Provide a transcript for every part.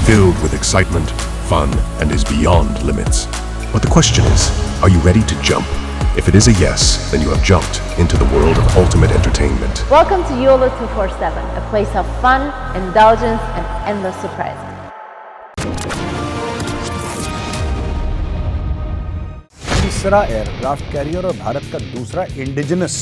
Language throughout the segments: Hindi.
filled with excitement, fun, and is beyond limits. But the question is, are you ready to jump? If it is a yes, then you have jumped into the world of ultimate entertainment. Welcome to YOLO 247, a place of fun, indulgence, and endless surprises. तीसरा एयरक्राफ्ट कैरियर और भारत का दूसरा इंडिजिनस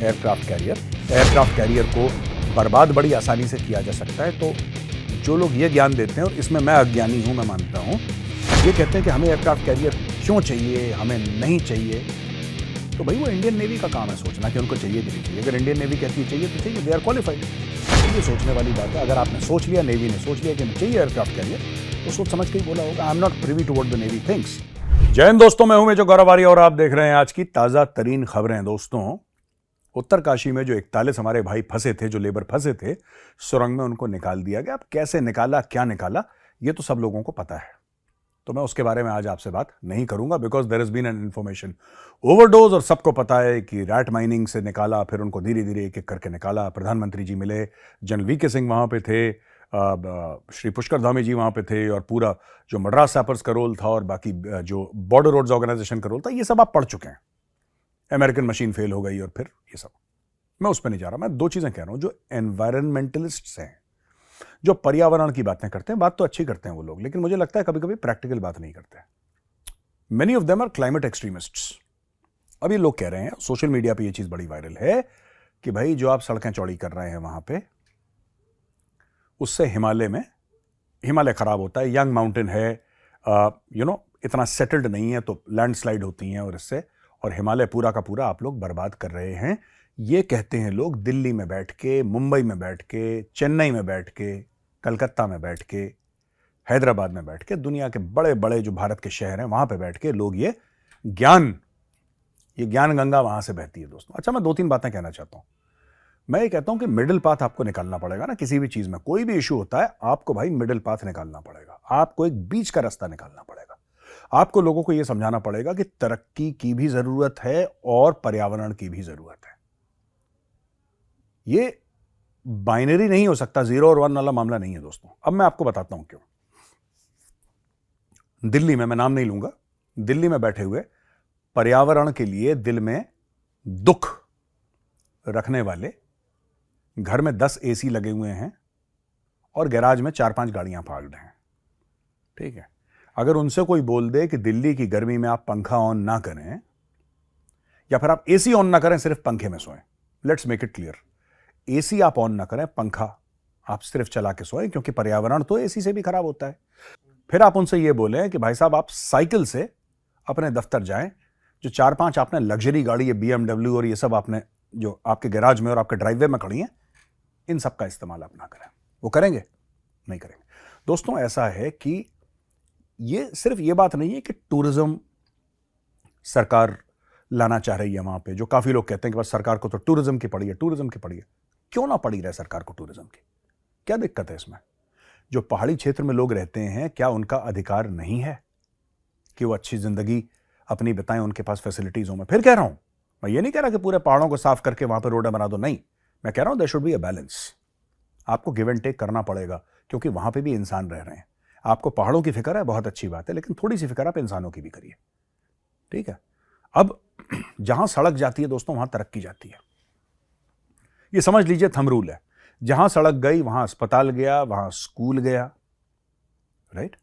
एयरक्राफ्ट कैरियर को बर्बाद बड़ी आसानी से किया जा सकता है। तो जो लोग ये ज्ञान देते हैं, और इसमें मैं अज्ञानी हूं, मैं मानता हूं, ये कहते हैं कि हमें एयरक्राफ्ट कैरियर क्यों चाहिए, हमें नहीं चाहिए, तो भाई वो इंडियन नेवी का काम है सोचना कि उनको चाहिए कि नहीं चाहिए। अगर इंडियन नेवी कहती है चाहिए तो चाहिए, दे आर क्वालिफाइड। ये सोचने वाली बात है। अगर आपने सोच लिया, नेवी ने सोच लिया कि हमें चाहिए एयरक्राफ्ट कैरियर, तो सोच समझ के ही बोला होगा। I am not privy to what the navy thinks. Jai Hind दोस्तों, मैं हूं मेजर गौरव आर्य और आप देख रहे हैं आज की ताजा तरीन खबरें। दोस्तों, उत्तरकाशी में जो 41 हमारे भाई फंसे थे, जो लेबर फंसे थे सुरंग में, उनको निकाल दिया गया। अब कैसे निकाला, क्या निकाला, ये तो सब लोगों को पता है, तो मैं उसके बारे में आज आपसे बात नहीं करूंगा, because there has been an information overdose. और सबको पता है कि रैट माइनिंग से निकाला, फिर उनको धीरे धीरे एक एक करके निकाला। प्रधानमंत्री जी मिले, जनरल वीके सिंह वहां पे थे, श्री पुष्कर धामी जी वहां पे थे, और पूरा जो मद्रास सैपर्स का रोल था और बाकी जो बॉर्डर रोड्स ऑर्गेनाइजेशन का रोल था, ये सब आप पढ़ चुके हैं। अमेरिकन मशीन फेल हो गई और फिर ये सब, मैं उस पर नहीं जा रहा। मैं दो चीजें कह रहा हूं। जो एनवायरमेंटलिस्ट्स हैं, जो पर्यावरण की बातें करते हैं, बात तो अच्छी करते हैं वो लोग, लेकिन मुझे लगता है कभी कभी प्रैक्टिकल बात नहीं करते। Many of them are climate extremists. अब ये लोग कह रहे हैं, सोशल मीडिया पे ये चीज बड़ी वायरल है, कि भाई जो आप सड़कें चौड़ी कर रहे हैं वहां पे, उससे हिमालय खराब होता है। यंग माउंटेन है, इतना सेटल्ड नहीं है, तो लैंडस्लाइड होती हैं, और इससे, और हिमालय पूरा का पूरा आप लोग बर्बाद कर रहे हैं। ये कहते हैं लोग दिल्ली में बैठ के, मुंबई में बैठ के, चेन्नई में बैठ के, कलकत्ता में बैठ के, हैदराबाद में बैठ के, दुनिया के बड़े बड़े जो भारत के शहर हैं वहां पे बैठ के लोग ये ज्ञान गंगा वहां से बहती है। दोस्तों, अच्छा, मैं दो तीन बातें कहना चाहता हूं। मैं ये कहता हूं कि मिडिल पाथ आपको निकालना पड़ेगा ना। किसी भी चीज में कोई भी इशू होता है, आपको भाई मिडिल पाथ निकालना पड़ेगा। आपको एक बीच का रास्ता निकालना पड़ेगा। आपको लोगों को यह समझाना पड़ेगा कि तरक्की की भी जरूरत है और पर्यावरण की भी जरूरत है। ये बाइनरी नहीं हो सकता, 0 और 1 वाला मामला नहीं है दोस्तों। अब मैं आपको बताता हूं क्यों। दिल्ली में, मैं नाम नहीं लूंगा, दिल्ली में बैठे हुए पर्यावरण के लिए दिल में दुख रखने वाले, घर में 10 एसी लगे हुए हैं और गैराज में 4-5 गाड़ियां पार्क्ड हैं, ठीक है। अगर उनसे कोई बोल दे कि दिल्ली की गर्मी में आप पंखा ऑन ना करें, या फिर आप एसी ऑन ना करें, सिर्फ पंखे में सोएं, let's make it clear, AC आप ऑन ना करें, पंखा आप सिर्फ चला के सोएं, क्योंकि पर्यावरण तो एसी से भी खराब होता है। फिर आप उनसे ये बोलें कि भाई साहब, आप साइकिल से अपने दफ्तर जाएं। जो 4-5 आपने लग्जरी गाड़ी, ये BMW और ये सब आपने जो आपके गैराज में और आपके ड्राइववे में खड़ी हैं, इन सब का इस्तेमाल आप ना करें। वो करेंगे? नहीं करेंगे। दोस्तों, ऐसा है कि ये सिर्फ ये बात नहीं है कि टूरिज्म सरकार लाना चाह रही है वहां पे, जो काफी लोग कहते हैं कि बस सरकार को तो टूरिज्म की पड़ी है। क्यों ना पड़ी रहे सरकार को टूरिज्म की? क्या दिक्कत है इसमें? जो पहाड़ी क्षेत्र में लोग रहते हैं, क्या उनका अधिकार नहीं है कि वो अच्छी जिंदगी अपनी बिताएं, उनके पास फैसिलिटीज हो? मैं फिर कह रहा हूं, मैं ये नहीं कह रहा कि पूरे पहाड़ों को साफ करके वहां पर रोडें बना दो, नहीं। मैं कह रहा हूं there should be a balance. आपको गिव एंड टेक करना पड़ेगा, क्योंकि वहां पे भी इंसान रह रहे हैं। आपको पहाड़ों की फिक्र है, बहुत अच्छी बात है, लेकिन थोड़ी सी फिक्र आप इंसानों की भी करिए, ठीक है। अब जहां सड़क जाती है दोस्तों, वहां तरक्की जाती है। ये समझ लीजिए, थंब रूल है। जहां सड़क गई, वहां अस्पताल गया, वहां स्कूल गया, राइट।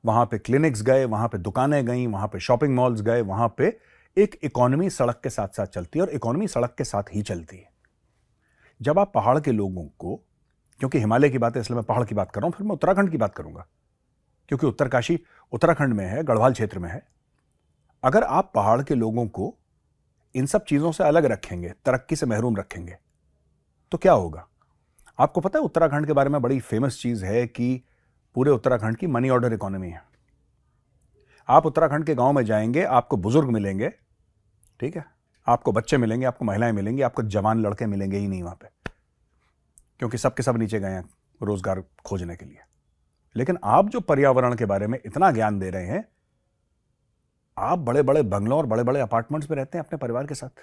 वहां पे क्लिनिक्स गए, वहां पे दुकानें गई, वहां पे शॉपिंग मॉल्स गए, वहां पे एक इकोनॉमी सड़क के साथ साथ चलती है, और इकोनॉमी सड़क के साथ ही चलती है। जब आप पहाड़ के लोगों को, क्योंकि हिमालय की बात है इसलिए मैं पहाड़ की बात कर रहा हूं, फिर मैं उत्तराखंड की बात करूंगा, क्योंकि उत्तरकाशी उत्तराखंड में है, गढ़वाल क्षेत्र में है। अगर आप पहाड़ के लोगों को इन सब चीजों से अलग रखेंगे, तरक्की से महरूम रखेंगे, तो क्या होगा? आपको पता है उत्तराखंड के बारे में बड़ी फेमस चीज है कि पूरे उत्तराखंड की मनी ऑर्डर इकोनॉमी है। आप उत्तराखंड के गांव में जाएंगे, आपको बुजुर्ग मिलेंगे, ठीक है, आपको बच्चे मिलेंगे, आपको महिलाएं मिलेंगी, आपको जवान लड़के मिलेंगे ही नहीं वहां पे, क्योंकि सबके सब नीचे गए हैं रोजगार खोजने के लिए। लेकिन आप जो पर्यावरण के बारे में इतना ज्ञान दे रहे हैं, आप बड़े बड़े बंगलों और बड़े बड़े अपार्टमेंट्स में रहते हैं अपने परिवार के साथ।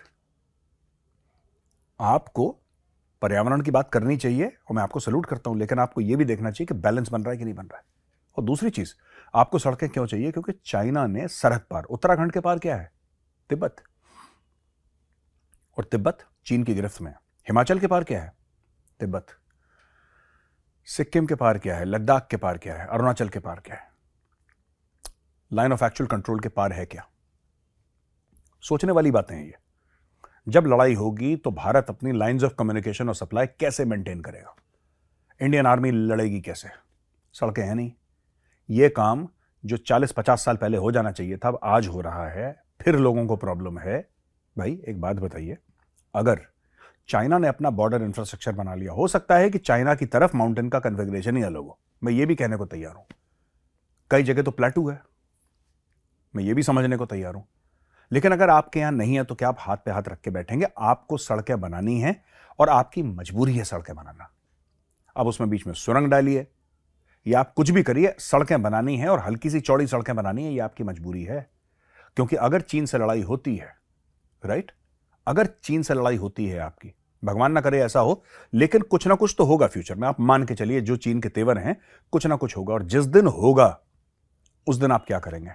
आपको पर्यावरण की बात करनी चाहिए और मैं आपको सैल्यूट करता हूं, लेकिन आपको यह भी देखना चाहिए कि बैलेंस बन रहा है कि नहीं बन रहा है। और दूसरी चीज, आपको सड़कें क्यों चाहिए? क्योंकि चाइना ने सरहद पार, उत्तराखंड के पार क्या है? तिब्बत। और तिब्बत चीन की गिरफ्त में है। हिमाचल के पार क्या है? तिब्बत। सिक्किम के पार क्या है? लद्दाख के पार क्या है? अरुणाचल के पार क्या है? लाइन ऑफ एक्चुअल कंट्रोल के पार है क्या? सोचने वाली बातें हैं ये। जब लड़ाई होगी तो भारत अपनी लाइंस ऑफ कम्युनिकेशन और सप्लाई कैसे मेंटेन करेगा? इंडियन आर्मी लड़ेगी कैसे? सड़कें हैं नहीं। ये काम जो 40-50 साल पहले हो जाना चाहिए था, अब आज हो रहा है, फिर लोगों को प्रॉब्लम है। भाई एक बात बताइए, अगर चाइना ने अपना बॉर्डर इंफ्रास्ट्रक्चर बना लिया, हो सकता है कि चाइना की तरफ माउंटेन का कन्फिगरेशन ही अलग हो, मैं ये भी कहने को तैयार हूं। कई जगह तो प्लेटू है, मैं ये भी समझने को तैयार हूं। लेकिन अगर आपके यहां नहीं है तो क्या आप हाथ पे हाथ रख के बैठेंगे? आपको सड़कें बनानी है और आपकी मजबूरी है सड़कें बनाना। अब उसमें बीच में सुरंग डालिए या आप कुछ भी करिए, सड़कें बनानी है और हल्की सी चौड़ी सड़कें बनानी है, ये आपकी मजबूरी है। क्योंकि अगर चीन से लड़ाई होती है, राइट, अगर चीन से लड़ाई होती है आपकी, भगवान ना करे ऐसा हो, लेकिन कुछ ना कुछ तो होगा फ्यूचर में। आप मान के चलिए जो चीन के तेवर हैं, कुछ ना कुछ होगा, और जिस दिन होगा उस दिन आप क्या करेंगे?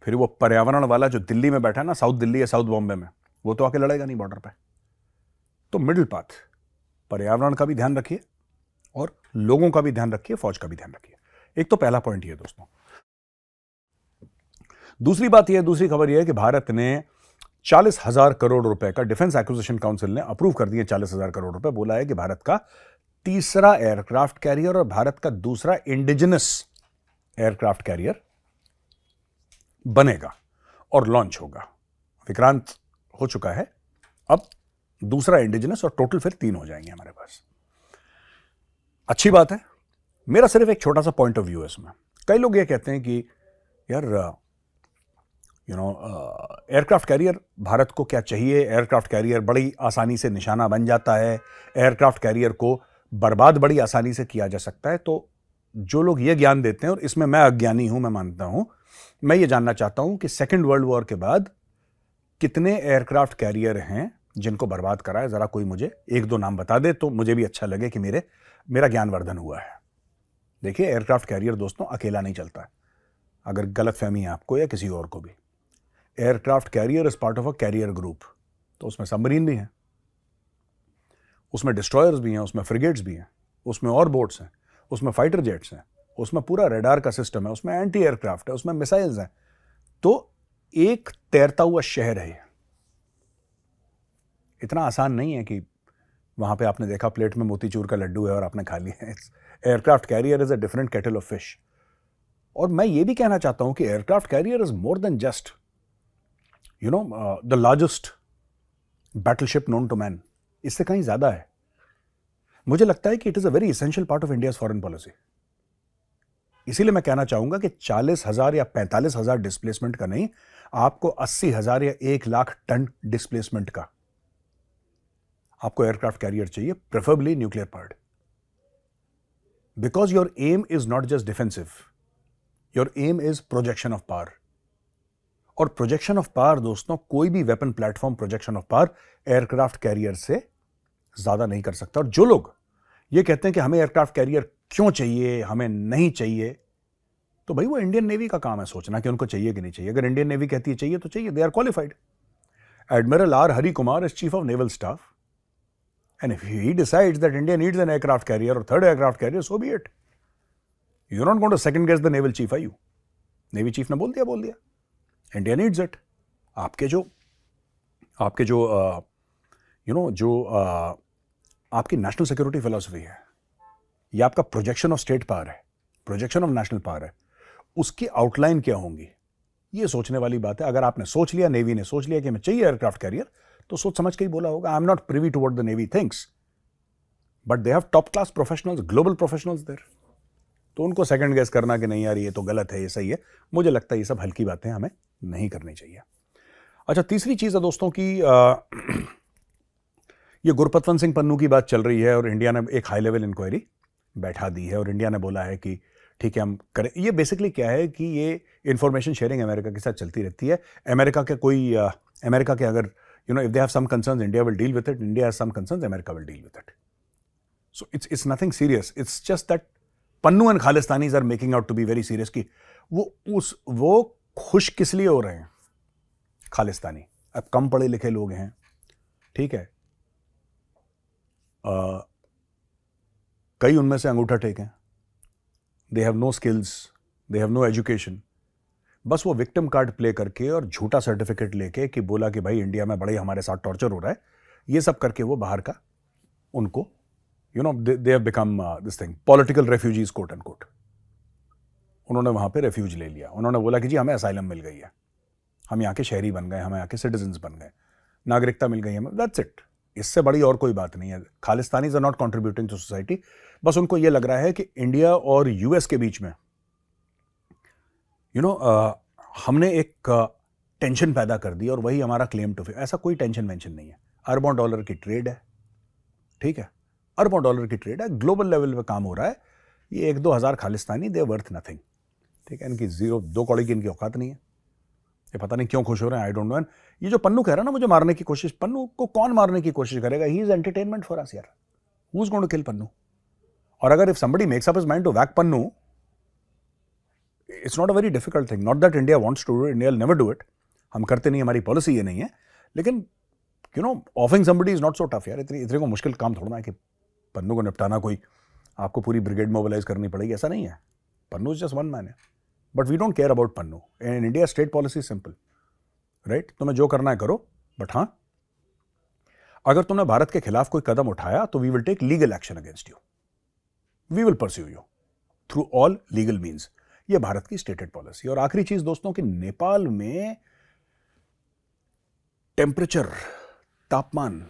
फिर वो पर्यावरण वाला जो दिल्ली में बैठा है ना, साउथ दिल्ली या साउथ बॉम्बे में, वो तो आके लड़ेगा नहीं बॉर्डर पे। तो मिडिल पाथ, पर्यावरण का भी ध्यान रखिए और लोगों का भी ध्यान रखिए, फौज का भी ध्यान रखिए। एक तो पहला पॉइंट ये दोस्तों। दूसरी बात यह, दूसरी खबर यह है कि भारत ने 40,000 करोड़ रुपए का, डिफेंस एक्विजिशन काउंसिल ने अप्रूव कर दिए 40,000 करोड़ रुपए। बोला है कि भारत का तीसरा एयरक्राफ्ट कैरियर और भारत का दूसरा इंडिजिनस एयरक्राफ्ट कैरियर बनेगा और लॉन्च होगा। विक्रांत हो चुका है, अब दूसरा इंडिजिनस, और टोटल फिर 3 हो जाएंगे हमारे पास। अच्छी बात है। मेरा सिर्फ एक छोटा सा पॉइंट ऑफ व्यू है इसमें। कई लोग ये कहते हैं कि यार एयरक्राफ्ट कैरियर भारत को क्या चाहिए? एयरक्राफ्ट कैरियर बड़ी आसानी से निशाना बन जाता है, एयरक्राफ्ट कैरियर को बर्बाद बड़ी आसानी से किया जा सकता है। तो जो लोग ये ज्ञान देते हैं, और इसमें मैं अज्ञानी हूं, मैं मानता हूं, मैं ये जानना चाहता हूं कि सेकेंड वर्ल्ड वॉर के बाद कितने एयरक्राफ्ट कैरियर हैं जिनको बर्बाद करा है? जरा कोई मुझे 1-2 नाम बता दे तो मुझे भी अच्छा लगे कि मेरा ज्ञानवर्धन हुआ है। देखिए, एयरक्राफ्ट कैरियर दोस्तों अकेला नहीं चलता है, अगर गलत फहमी है आपको या किसी और को भी। Aircraft carrier is part of a carrier group. तो उसमें सबमरीन भी हैं, उसमें डिस्ट्रॉयर्स भी हैं, उसमें फ्रिगेट्स भी हैं, उसमें और बोट्स हैं, उसमें फाइटर जेट्स हैं, उसमें पूरा रेडार का सिस्टम है, उसमें एंटी एयरक्राफ्ट है, उसमें मिसाइल्स हैं। तो एक तैरता हुआ शहर है। इतना आसान नहीं है कि वहां पे आपने देखा प्लेट में मोतीचूर का लड्डू है और आपने खा लिया। Aircraft carrier is a different kettle of fish. और मैं ये भी कहना चाहता हूं कि aircraft carrier is more than just the largest battleship known to man. इससे कहीं ज्यादा है। मुझे लगता है कि it is a very essential part of India's foreign policy. इसीलिए मैं कहना चाहूंगा कि 40,000 या 45,000 डिस्प्लेसमेंट का नहीं, आपको 80,000 या 1 लाख टन डिस्प्लेसमेंट का आपको एयरक्राफ्ट कैरियर चाहिए, preferably nuclear powered. Because your aim is not just defensive, your aim is projection of power. और प्रोजेक्शन ऑफ पावर दोस्तों, कोई भी weapon platform projection of power aircraft carrier से ज्यादा नहीं कर सकता। और जो लोग ये कहते हैं कि हमें एयरक्राफ्ट कैरियर क्यों चाहिए, हमें नहीं चाहिए, तो भाई वो इंडियन नेवी का काम है सोचना कि उनको चाहिए कि नहीं चाहिए। अगर इंडियन नेवी कहती है चाहिए तो चाहिए, they are qualified. Admiral R Hari Kumar is chief of naval staff, and if he decides that India needs an aircraft carrier or third aircraft carrier, so be it. You're not going to second guess the naval chief, are you? Navy chief ने बोल दिया, India needs it. आपके जो आपकी नेशनल सिक्योरिटी फिलॉसफी है, या आपका प्रोजेक्शन ऑफ स्टेट पावर है, प्रोजेक्शन ऑफ नेशनल पावर है, उसकी आउटलाइन क्या होंगी, ये सोचने वाली बात है। अगर आपने सोच लिया, नेवी ने सोच लिया कि हमें चाहिए एयरक्राफ्ट कैरियर, तो सोच समझ के ही बोला होगा। I am not privy to what the navy thinks, but they have top class professionals, global professionals there. तो उनको सेकंड गेस करना कि नहीं यार ये तो गलत है, ये सही है, मुझे लगता है ये सब हल्की बातें हमें नहीं करनी चाहिए। अच्छा, तीसरी चीज है दोस्तों की ये गुरपतवंत सिंह पन्नू की बात चल रही है और इंडिया ने एक हाई लेवल इंक्वायरी बैठा दी है और इंडिया ने बोला है कि ठीक है हम करें। ये बेसिकली क्या है कि ये इंफॉर्मेशन शेयरिंग अमेरिका के साथ चलती रहती है। अमेरिका के अगर if they have some concerns, India will deal with it. India has some concerns, America will deal with it. So it's nothing serious. It's just that Pannu and Khalistanis are making out to be very serious कि वो खुश किस लिए हो रहे हैं खालिस्तानी? अब कम पढ़े लिखे लोग हैं, ठीक है, कई उनमें से अंगूठा टेक हैं, they have no skills, they have no education, बस वो विक्टिम कार्ड प्ले करके और झूठा सर्टिफिकेट लेके कि बोला कि भाई इंडिया में बड़े हमारे साथ टॉर्चर हो रहा है, ये सब करके वो बाहर का उनको they have become this thing political refugees quote and quote. उन्होंने वहां पे रेफ्यूज ले लिया. उन्होंने बोला कि जी हमें असाइलम मिल गई है, हम यहाँ के शहरी बन गए, हमें यहाँ के सिटीजन्स बन गए, नागरिकता मिल गई हमें, दैट्स इट. इससे बड़ी और कोई बात नहीं है. Khalistanis are not contributing to society. बस उनको ये लग रहा है कि इंडिया और यूएस के बीच में हमने एक टेंशन पैदा कर दी और वही हमारा क्लेम टू फेम. ऐसा कोई टेंशन वेंशन नहीं है. अरबों डॉलर की ट्रेड है, ठीक है, अरबों डॉलर की ट्रेड है, ग्लोबल लेवल पे काम हो रहा है. ये 1-2 हज़ार खालिस्तानी दे वर्थ नथिंग, ठीक है, इनकी 0-2 कौड़ी की इनकी औकात नहीं है. ये पता नहीं क्यों खुश हो रहे हैं, आई डोंट नो. ये जो पन्नू कह रहा है ना मुझे मारने की कोशिश, पन्नू को कौन मारने की कोशिश करेगा? He is entertainment for us यार. Who is going to kill Pannun? और अगर if somebody makes up his mind to whack Pannun, it's not a very difficult thing. Not that India wants to do it, India will never do it. हम करते नहीं, हमारी पॉलिसी ये नहीं है. लेकिन offing somebody is not so tough यार. इतने को मुश्किल काम थोड़ा है कि पन्नू को निपटाना कोई आपको पूरी ब्रिगेड मोबिलाइज करनी पड़ेगी, ऐसा नहीं है. Pannun is just one man है. But we don't care about Pannun. In India state policy simple, right? तुम्हें जो करना है करो, बट हाँ, अगर तुमने भारत के खिलाफ कोई कदम उठाया तो we will take legal action against you. We will pursue you through all legal means. ये भारत की स्टेटेड पॉलिसी. और आखिरी चीज दोस्तों कि नेपाल में टेम्परेचर, तापमान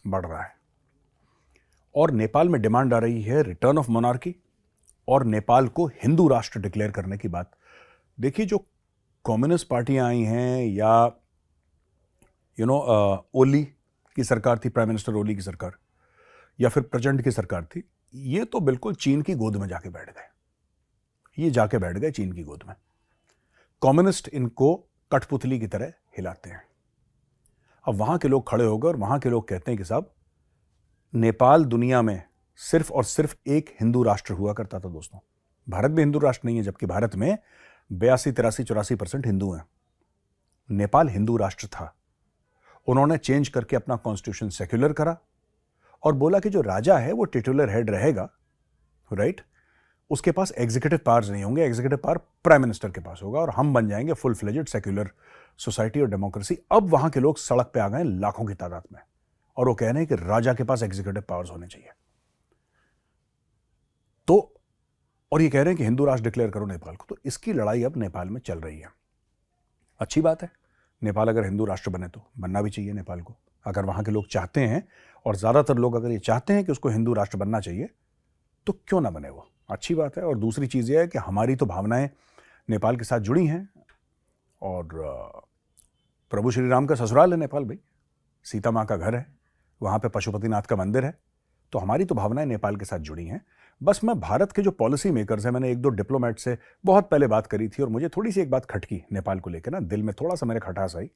बढ़ रहा है और नेपाल में डिमांड आ रही है रिटर्न ऑफ मोनार्की और नेपाल को हिंदू राष्ट्र डिक्लेयर करने की बात. देखिए, जो कम्युनिस्ट पार्टियां आई हैं या ओली की सरकार थी, प्राइम मिनिस्टर ओली की सरकार, या फिर प्रचंड की सरकार थी, ये तो बिल्कुल चीन की गोद में जाके बैठ गए. ये जाके बैठ गए चीन की गोद में. कम्युनिस्ट इनको कठपुतली की तरह हिलाते हैं. अब वहां के लोग खड़े हो गए और वहां के लोग कहते हैं कि साहब, नेपाल दुनिया में सिर्फ और सिर्फ एक हिंदू राष्ट्र हुआ करता था दोस्तों. भारत भी हिंदू राष्ट्र नहीं है, जबकि भारत में 82-83-84% हिंदू हैं. नेपाल हिंदू राष्ट्र था. उन्होंने चेंज करके अपना कॉन्स्टिट्यूशन सेक्युलर करा और बोला कि जो राजा है वो टिटुलर हेड रहेगा, राइट? उसके पास एग्जीक्यूटिव पावर्स नहीं होंगे, एग्जीक्यूटिव पावर प्राइम मिनिस्टर के पास होगा और हम बन जाएंगे फुल फ्लेजेड सेक्युलर सोसाइटी और डेमोक्रेसी. अब वहां के लोग सड़क पे आ गए लाखों की तादाद में और वो कह रहे हैं कि राजा के पास एग्जीक्यूटिव पावर्स होने चाहिए. तो और ये कह रहे हैं कि हिंदू राष्ट्र डिक्लेयर करो नेपाल को. तो इसकी लड़ाई अब नेपाल में चल रही है. अच्छी बात है, नेपाल अगर हिंदू राष्ट्र बने तो बनना भी चाहिए नेपाल को. अगर वहां के लोग चाहते हैं, और ज्यादातर लोग अगर ये चाहते हैं कि उसको हिंदू राष्ट्र बनना चाहिए, तो क्यों ना बने वो, अच्छी बात है. और दूसरी चीज ये है कि हमारी तो भावनाएं नेपाल के साथ जुड़ी हैं और प्रभु श्री राम का ससुराल है नेपाल भाई, सीता माँ का घर है, वहाँ पे पशुपतिनाथ का मंदिर है. तो हमारी तो भावनाएं नेपाल के साथ जुड़ी हैं. बस मैं भारत के जो पॉलिसी मेकर्स हैं, मैंने 1-2 डिप्लोमेट से बहुत पहले बात करी थी और मुझे थोड़ी सी एक बात खटकी नेपाल को लेकर ना, दिल में थोड़ा सा मेरे खटास आई,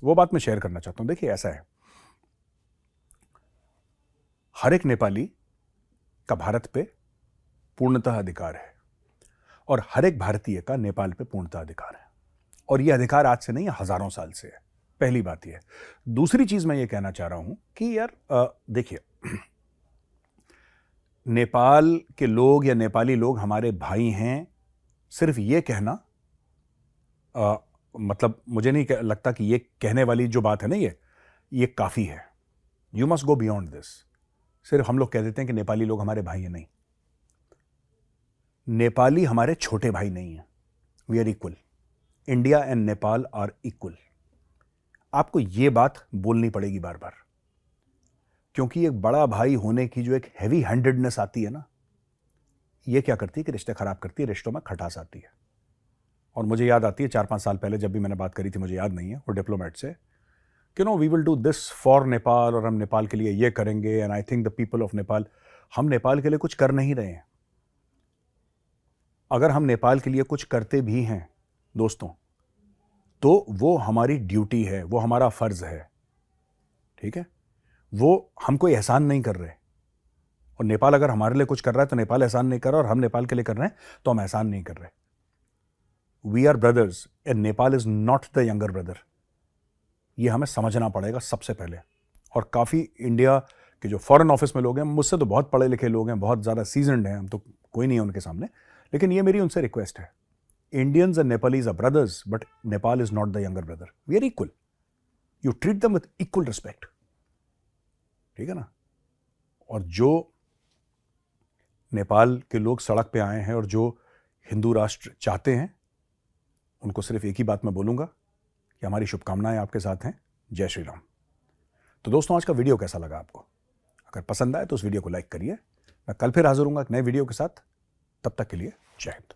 वो बात मैं शेयर करना चाहता हूँ. देखिए, ऐसा है, हर एक नेपाली का भारत पे पूर्णतः अधिकार है और हर एक भारतीय का नेपाल पे पूर्णतः अधिकार है. और ये अधिकार आज से नहीं, हजारों साल से है. पहली बात यह. दूसरी चीज मैं ये कहना चाह रहा हूं कि यार देखिए, नेपाल के लोग या नेपाली लोग हमारे भाई हैं, सिर्फ ये कहना मतलब मुझे नहीं लगता कि ये कहने वाली जो बात है ना, ये काफी है. You must go beyond this. सिर्फ हम लोग कह देते हैं कि नेपाली लोग हमारे भाई हैं, नहीं, नेपाली हमारे छोटे भाई नहीं है. We are equal. India and Nepal are equal. आपको यह बात बोलनी पड़ेगी बार बार, क्योंकि एक बड़ा भाई होने की जो एक हैवी हैंडेडनेस आती है ना, ये क्या करती है कि रिश्ते खराब करती है, रिश्तों में खटास आती है. और मुझे याद आती है 4-5 साल पहले जब भी मैंने बात करी थी, मुझे याद नहीं है, वो डिप्लोमेट से कि we will do this for Nepal, और हम नेपाल के लिए ये करेंगे, and I think the people of Nepal. हम नेपाल के लिए कुछ कर नहीं रहे हैं. अगर हम नेपाल के लिए कुछ करते भी हैं दोस्तों, तो वो हमारी ड्यूटी है, वो हमारा फर्ज है, ठीक है? वो हम कोई एहसान नहीं कर रहे. और नेपाल अगर हमारे लिए कुछ कर रहा है तो नेपाल एहसान नहीं कर रहा, और हम नेपाल के लिए कर रहे हैं तो हम एहसान नहीं कर रहे। We are brothers and Nepal is not the younger brother. ये हमें समझना पड़ेगा सबसे पहले। और काफ़ी इंडिया के जो फॉरेन ऑफिस में लोग हैं, मुझसे तो बहुत पढ़े लिखे लोग हैं, बहुत ज़्यादा सीजनड हैं, हम तो कोई नहीं है उनके सामने, लेकिन ये मेरी उनसे रिक्वेस्ट है, Indians and Nepalis are brothers but Nepal is not the younger brother. We are equal, you treat them with equal respect, ठीक है ना। और जो नेपाल के लोग सड़क पे आए हैं और जो हिंदू राष्ट्र चाहते हैं, उनको सिर्फ एक ही बात मैं बोलूंगा कि हमारी शुभकामनाएं आपके साथ हैं। जय श्री राम। तो दोस्तों, आज का वीडियो कैसा लगा आपको? अगर पसंद आए तो उस वीडियो को लाइक करिए। मैं कल फिर हाजिर हूंगा एक नए वीडियो के साथ। तब तक के लिए जय हिंद।